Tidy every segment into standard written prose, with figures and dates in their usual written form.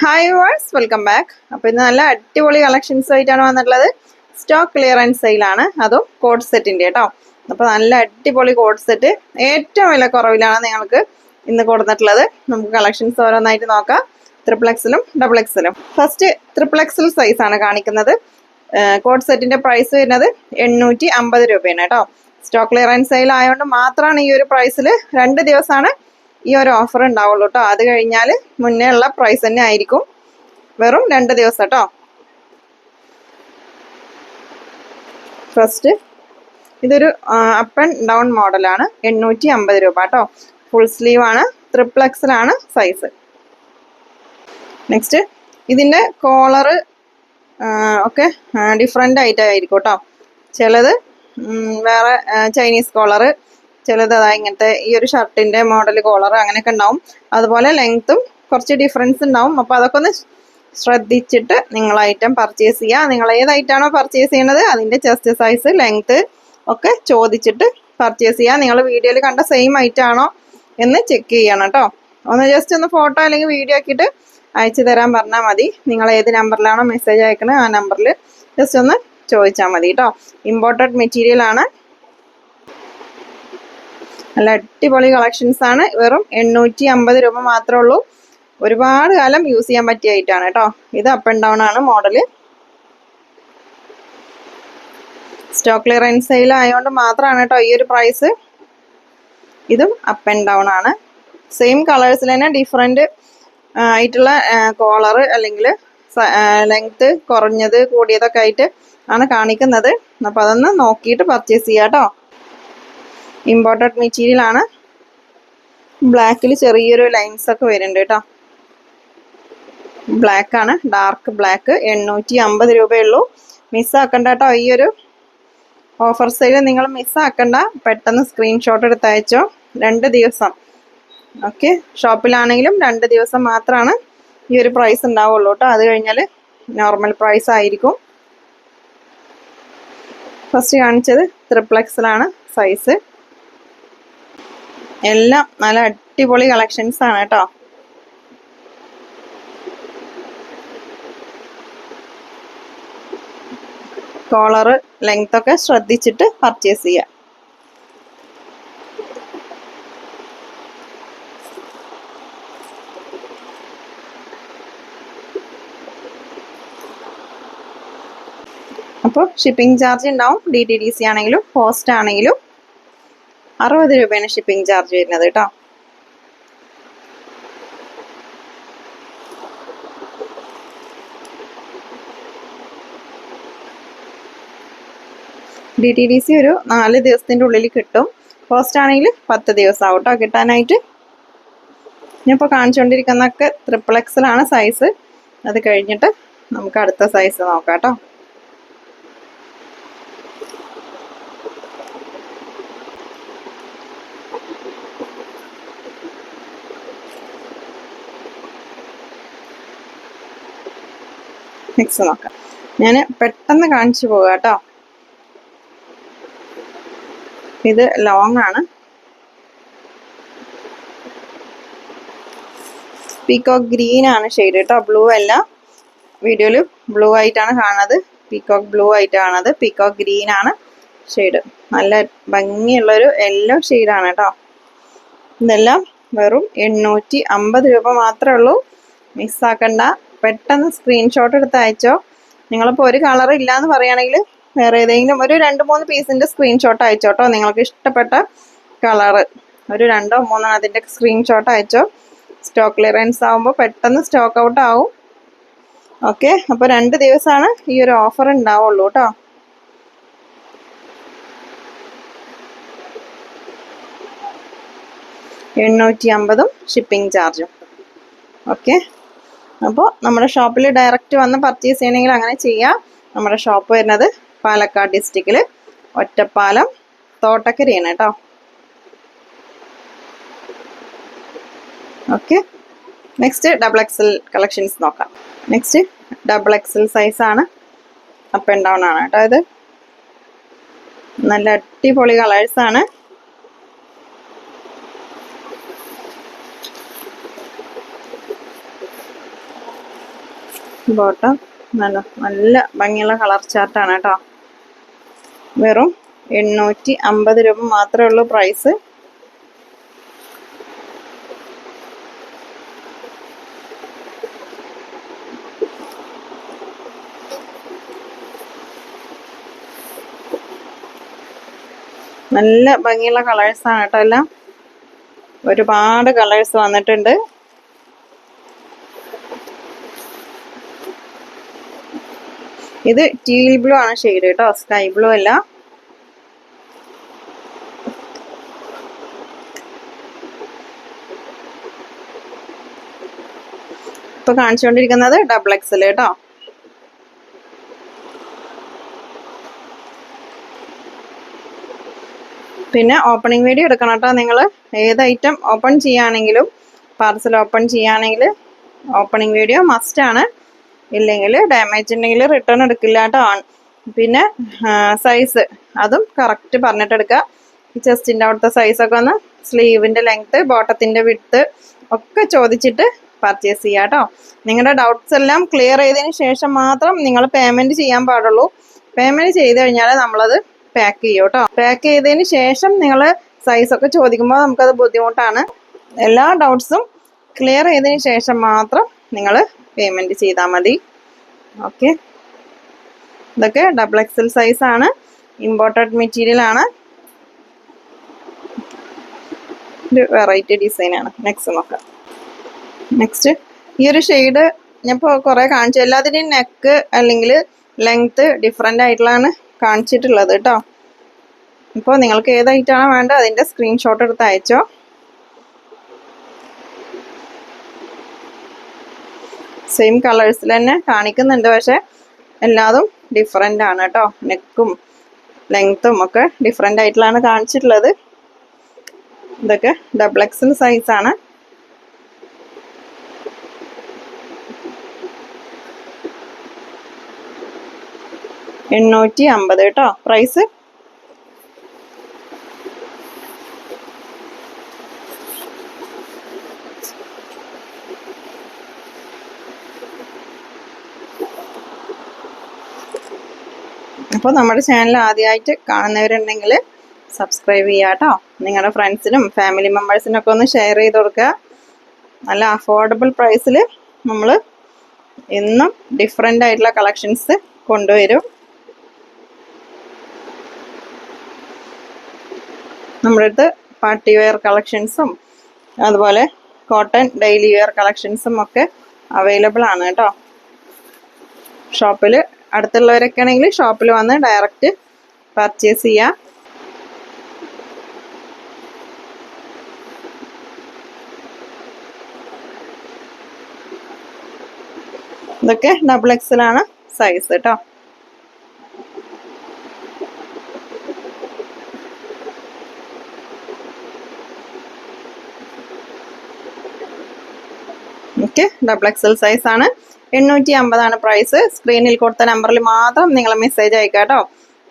Hi verse, welcome back. അപ്പോൾ ഇന്ന് നല്ല അടിപൊളി കളക്ഷൻസ് ആയിട്ടാണ് വന്നിട്ടുള്ളത്. സ്റ്റോക്ക് ക്ലിയറൻസ് സെയിലാണ്, അതും കോഡ് സെറ്റിൻ്റെ കേട്ടോ. അപ്പോൾ നല്ല അടിപൊളി കോഡ് സെറ്റ് ഏറ്റവും വില കുറവിലാണ് നിങ്ങൾക്ക് ഇന്ന് കൊടുത്തിട്ടുള്ളത്. നമുക്ക് കളക്ഷൻസ് ഓരോന്നായിട്ട് നോക്കാം. XXXലും XXXലും. ഫസ്റ്റ് XXXL സൈസാണ് കാണിക്കുന്നത്. കോഡ് സെറ്റിൻ്റെ പ്രൈസ് വരുന്നത് 850 രൂപയാണ് കേട്ടോ. സ്റ്റോക്ക് ക്ലിയറൻസ് സെയിൽ ആയതുകൊണ്ട് മാത്രമാണ് ഈ ഒരു പ്രൈസിൽ 2 ദിവസമാണ് ഈ ഒരു ഓഫർ ഉണ്ടാവുള്ളൂ കേട്ടോ. അത് കഴിഞ്ഞാൽ മുന്നേ ഉള്ള പ്രൈസ് തന്നെ ആയിരിക്കും. വെറും 2 ദിവസം കേട്ടോ. ഫസ്റ്റ് ഇതൊരു അപ്പ് ആൻഡ് ഡൗൺ മോഡലാണ്. 850 രൂപ കേട്ടോ. ഫുൾ സ്ലീവ് ആണ്. XXXലാണ് സൈസ്. നെക്സ്റ്റ് ഇതിൻ്റെ കോളറ് ഒക്കെ ഡിഫറെൻ്റ് ആയിട്ടായിരിക്കും കേട്ടോ. ചിലത് വേറെ ചൈനീസ് കോളറ്, ചിലത് അതാ ഇങ്ങനത്തെ ഈ ഒരു ഷർട്ടിൻ്റെ മോഡൽ കോളർ അങ്ങനെയൊക്കെ ഉണ്ടാവും. അതുപോലെ ലെങ്ത്തും കുറച്ച് ഡിഫറൻസ് ഉണ്ടാവും. അപ്പോൾ അതൊക്കെ ഒന്ന് ശ്രദ്ധിച്ചിട്ട് നിങ്ങൾ ഐറ്റം പർച്ചേസ് ചെയ്യുക. നിങ്ങൾ ഏതായിട്ടാണോ പർച്ചേസ് ചെയ്യണത് അതിൻ്റെ ചെസ്റ്റ് സൈസ്, ലെങ്ത്ത് ഒക്കെ ചോദിച്ചിട്ട് പർച്ചേസ് ചെയ്യുക. നിങ്ങൾ വീഡിയോയിൽ കണ്ട സെയിം ഐറ്റം ആണോ എന്ന് ചെക്ക് ചെയ്യണം കേട്ടോ. ഒന്ന് ജസ്റ്റ് ഒന്ന് ഫോട്ടോ അല്ലെങ്കിൽ വീഡിയോ ആക്കിയിട്ട് അയച്ചു തരാൻ പറഞ്ഞാൽ മതി. നിങ്ങൾ ഏത് നമ്പറിലാണോ മെസ്സേജ് അയക്കണത് ആ നമ്പറിൽ ജസ്റ്റ് ഒന്ന് ചോദിച്ചാൽ മതി കേട്ടോ. ഇമ്പോർട്ടഡ് മെറ്റീരിയൽ ആണ്. നല്ല അടിപൊളി കളക്ഷൻസ് ആണ്. വെറും 850 രൂപ മാത്രമേ ഉള്ളൂ. ഒരുപാട് കാലം യൂസ് ചെയ്യാൻ പറ്റിയ ഐറ്റാണ് കേട്ടോ. ഇത് അപ്പ് ആൻഡ് ഡൗൺ ആണ് മോഡല്. സ്റ്റോക്ക് ക്ലിയറൻസ് സെയിൽ ആയതുകൊണ്ട് മാത്രമാണ് കേട്ടോ ഈ ഒരു പ്രൈസ്. ഇതും അപ്പ് ആൻഡ് ഡൗൺ ആണ്. സെയിം കളേഴ്സിൽ തന്നെ ഡിഫറെൻറ്റ് ആയിട്ടുള്ള കോളർ അല്ലെങ്കിൽ ലെങ്ത്ത് കുറഞ്ഞത് കൂടിയതൊക്കെ ആയിട്ട് ആണ് കാണിക്കുന്നത്. അപ്പോൾ അതൊന്ന് നോക്കിയിട്ട് പർച്ചേസ് ചെയ്യാം കേട്ടോ. ഇമ്പോർട്ടഡ് മെറ്റീരിയൽ ആണ്. ബ്ലാക്കിൽ ചെറിയൊരു ലൈൻസ് ഒക്കെ വരുന്നുണ്ട് കേട്ടോ. ബ്ലാക്ക് ആണ്, ഡാർക്ക് ബ്ലാക്ക്. 850 രൂപയുള്ളൂ. മിസ്സാക്കണ്ട കേട്ടോ. ഈ ഒരു ഓഫർ സെയിൽ നിങ്ങൾ മിസ്സാക്കണ്ട. പെട്ടെന്ന് സ്ക്രീൻഷോട്ട് എടുത്ത് അയച്ചോ. 2 ദിവസം ഓക്കെ. ഷോപ്പിലാണെങ്കിലും 2 ദിവസം മാത്രമാണ് ഈ ഒരു പ്രൈസ് ഉണ്ടാവുള്ളൂ കേട്ടോ. അത് കഴിഞ്ഞാൽ നോർമൽ പ്രൈസ് ആയിരിക്കും. ഫസ്റ്റ് കാണിച്ചത് XXXലാണ് സൈസ്. എല്ലാം നല്ല അടിപൊളി കളക്ഷൻസ് ആണ് കേട്ടോ. കോളറ് ലെങ്ത് ഒക്കെ ശ്രദ്ധിച്ചിട്ട് പർച്ചേസ് ചെയ്യുക. അപ്പോൾ ഷിപ്പിംഗ് ചാർജ് ഉണ്ടാവും. DTDC ആണെങ്കിലും പോസ്റ്റ് ആണെങ്കിലും 60 രൂപയാണ് ഷിപ്പിംഗ് ചാർജ് വരുന്നത് കേട്ടോ. DTDC ഒരു 4 ദിവസത്തിൻ്റെ ഉള്ളിൽ കിട്ടും. പോസ്റ്റ് ആണെങ്കിൽ 10 ദിവസം ആവും കേട്ടോ കിട്ടാനായിട്ട്. ഞാനിപ്പോൾ കാണിച്ചുകൊണ്ടിരിക്കുന്നതൊക്കെ XXXലാണ് സൈസ്. അത് കഴിഞ്ഞിട്ട് നമുക്ക് അടുത്ത സൈസ് നോക്കാം കേട്ടോ. നെക്സ്റ്റ് നോക്കാം. ഞാൻ പെട്ടെന്ന് കാണിച്ചു പോകാം കേട്ടോ. ഇത് ലോങ് ആണ്. പീകോക്ക് ഗ്രീൻ ആണ് ഷെയ്ഡ് കേട്ടോ. ബ്ലൂ അല്ല. വീഡിയോയിൽ ബ്ലൂ ആയിട്ടാണ് കാണുന്നത്. പീകോക്ക് ബ്ലൂ ആയിട്ട് കാണുന്നത്. പീകോക്ക് ഗ്രീൻ ആണ് ഷെയ്ഡ്. നല്ല ഭംഗിയുള്ളൊരു യെല്ലോ ഷെയ്ഡാണ് കേട്ടോ. ഇതെല്ലാം വെറും 850 രൂപ മാത്രമേ ഉള്ളൂ. മിസ്സാക്കണ്ട. പെട്ടെന്ന് സ്ക്രീൻഷോട്ട് എടുത്ത് അയച്ചോ. നിങ്ങളിപ്പോൾ ഒരു കളർ ഇല്ലയെന്ന് പറയുകയാണെങ്കിൽ വേറെ ഏതെങ്കിലും ഒരു 2-3 പീസിൻ്റെ സ്ക്രീൻഷോട്ട് അയച്ചോട്ടോ. നിങ്ങൾക്ക് ഇഷ്ടപ്പെട്ട കളറ് ഒരു 2-3 അതിൻ്റെ സ്ക്രീൻഷോട്ട് അയച്ചോ. സ്റ്റോക്ക് ക്ലിയറൻസ് ആകുമ്പോൾ പെട്ടെന്ന് സ്റ്റോക്ക് ഔട്ട് ആവും. ഓക്കെ. അപ്പോൾ 2 ദിവസമാണ് ഈ ഒരു ഓഫർ ഉണ്ടാവുള്ളൂ കേട്ടോ. $850 ഷിപ്പിംഗ് ചാർജും. ഓക്കെ. അപ്പോൾ നമ്മുടെ ഷോപ്പിൽ ഡയറക്റ്റ് വന്ന് പർച്ചേസ് ചെയ്യണമെങ്കിൽ അങ്ങനെ ചെയ്യാം. നമ്മുടെ ഷോപ്പ് വരുന്നത് പാലക്കാട് ഡിസ്ട്രിക്റ്റിൽ ഒറ്റപ്പാലം തോട്ടക്കരയാണ് കേട്ടോ. ഓക്കെ. നെക്സ്റ്റ് XXL കളക്ഷൻസ് നോക്കാം. നെക്സ്റ്റ് XXL സൈസാണ്. അപ്പ് ആൻഡ് ഡൗൺ ആണ് കേട്ടോ. ഇത് നല്ല അടിപൊളി കളേഴ്സാണ്. ബോട്ടം നല്ല ഭംഗിയുള്ള കളർ ചാർട്ടാണ് കേട്ടോ. വെറും 850 രൂപ മാത്രമേ ഉള്ളൂ പ്രൈസ്. നല്ല ഭംഗിയുള്ള കളേഴ്സാണ് കേട്ടോ. എല്ലാം ഒരുപാട് കളേഴ്സ് വന്നിട്ടുണ്ട്. ഇത് ടീൽ ബ്ലൂ ആണ് ഷെയ്ഡ് കേട്ടോ, സ്കൈ ബ്ലൂ അല്ല. ഇപ്പൊ കാണിച്ചുകൊണ്ടിരിക്കുന്നത് XXL കേട്ടോ. പിന്നെ ഓപ്പണിംഗ് വീഡിയോ എടുക്കണം കേട്ടോ. നിങ്ങൾ ഏത് ഐറ്റം ഓപ്പൺ ചെയ്യുകയാണെങ്കിലും, പാർസൽ ഓപ്പൺ ചെയ്യുകയാണെങ്കിൽ ഓപ്പണിംഗ് വീഡിയോ മസ്റ്റാണ്. ഇല്ലെങ്കിൽ ഡാമേജ് ഉണ്ടെങ്കിൽ റിട്ടേൺ എടുക്കില്ല കേട്ടോ. പിന്നെ സൈസ് അതും കറക്റ്റ് പറഞ്ഞിട്ടെടുക്കുക. ഈ ചെസ്റ്റിൻ്റെ അവിടുത്തെ സൈസൊക്കെ ഒന്ന്, സ്ലീവിൻ്റെ ലെങ്ത്ത്, ബോട്ടത്തിൻ്റെ വിഡ്ത്ത് ഒക്കെ ചോദിച്ചിട്ട് പർച്ചേസ് ചെയ്യുക കേട്ടോ. നിങ്ങളുടെ ഡൗട്ട്സ് എല്ലാം ക്ലിയർ ചെയ്തതിന് ശേഷം മാത്രം നിങ്ങൾ പേയ്മെൻറ്റ് ചെയ്യാൻ പാടുള്ളൂ. പേയ്മെൻറ്റ് ചെയ്ത് കഴിഞ്ഞാൽ നമ്മളത് പാക്ക് ചെയ്യും കേട്ടോ. പാക്ക് ചെയ്തതിന് ശേഷം നിങ്ങൾ സൈസൊക്കെ ചോദിക്കുമ്പോൾ നമുക്കത് ബുദ്ധിമുട്ടാണ്. എല്ലാ ഡൗട്ട്സും ക്ലിയർ ചെയ്തതിന് ശേഷം മാത്രം നിങ്ങൾ പേയ്മെൻറ്റ് ചെയ്താൽ മതി. ഓക്കെ, ഇതൊക്കെ XXL സൈസാണ്, ഇമ്പോർട്ടഡ് മെറ്റീരിയൽ ആണ്, ഒരു വെറൈറ്റി ഡിസൈനാണ്. നെക്സ്റ്റ് നോക്കാം. നെക്സ്റ്റ് ഈ ഒരു ഷെയ്ഡ് ഞാൻ ഇപ്പോൾ കുറേ കാണിച്ചു. എല്ലാത്തിൻ്റെയും നെക്ക് അല്ലെങ്കിൽ ലെങ്ത്ത് ഡിഫറെൻ്റ് ആയിട്ടുള്ളതാണ് കാണിച്ചിട്ടുള്ളത് കേട്ടോ. ഇപ്പോൾ നിങ്ങൾക്ക് ഏത് ഐറ്റമാണോ വേണ്ടത് അതിൻ്റെ സ്ക്രീൻഷോട്ട് എടുത്ത് അയച്ചോ. സെയിം കളേഴ്സിൽ തന്നെ കാണിക്കുന്നുണ്ട്, പക്ഷെ എല്ലാതും ഡിഫറെൻ്റ് ആണ് കേട്ടോ. നെക്കും ലെങ്ത്തും ഒക്കെ ഡിഫറെൻ്റ് ആയിട്ടുള്ളതാണ് കാണിച്ചിട്ടുള്ളത്. ഇതൊക്കെ XXL സൈസാണ്. $850 കേട്ടോ പ്രൈസ്. അപ്പോൾ നമ്മുടെ ചാനൽ ആദ്യമായിട്ട് കാണുന്നവരുണ്ടെങ്കിൽ സബ്സ്ക്രൈബ് ചെയ്യുക കേട്ടോ. നിങ്ങളുടെ ഫ്രണ്ട്സിനും ഫാമിലി മെമ്പേഴ്സിനൊക്കെ ഒന്ന് ഷെയർ ചെയ്ത് കൊടുക്കുക. നല്ല അഫോർഡബിൾ പ്രൈസിൽ നമ്മൾ എന്നും ഡിഫറെൻ്റ് ആയിട്ടുള്ള കളക്ഷൻസ് കൊണ്ടുവരും. നമ്മുടെ അടുത്ത് പാർട്ടി വെയർ കളക്ഷൻസും അതുപോലെ കോട്ടൺ ഡെയിലി വെയർ കളക്ഷൻസും ഒക്കെ അവൈലബിൾ ആണ് കേട്ടോ. ഷോപ്പിൽ അടുത്തുള്ളവരൊക്കെ ആണെങ്കിൽ ഷോപ്പിൽ വന്ന് ഡയറക്റ്റ് പർച്ചേസ് ചെയ്യാം. ഇതൊക്കെ XXL ആണ് സൈസ് കേട്ടോ. ഓക്കെ, XXL സൈസാണ്. 850 പ്രൈസ്. സ്ക്രീനിൽ കൊടുത്ത നമ്പറിൽ മാത്രം നിങ്ങൾ മെസ്സേജ് അയക്കാം കേട്ടോ.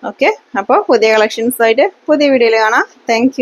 ഓക്കെ, അപ്പോൾ പുതിയ കളക്ഷൻസ് ആയിട്ട് പുതിയ വീഡിയോയിൽ കാണാം. താങ്ക്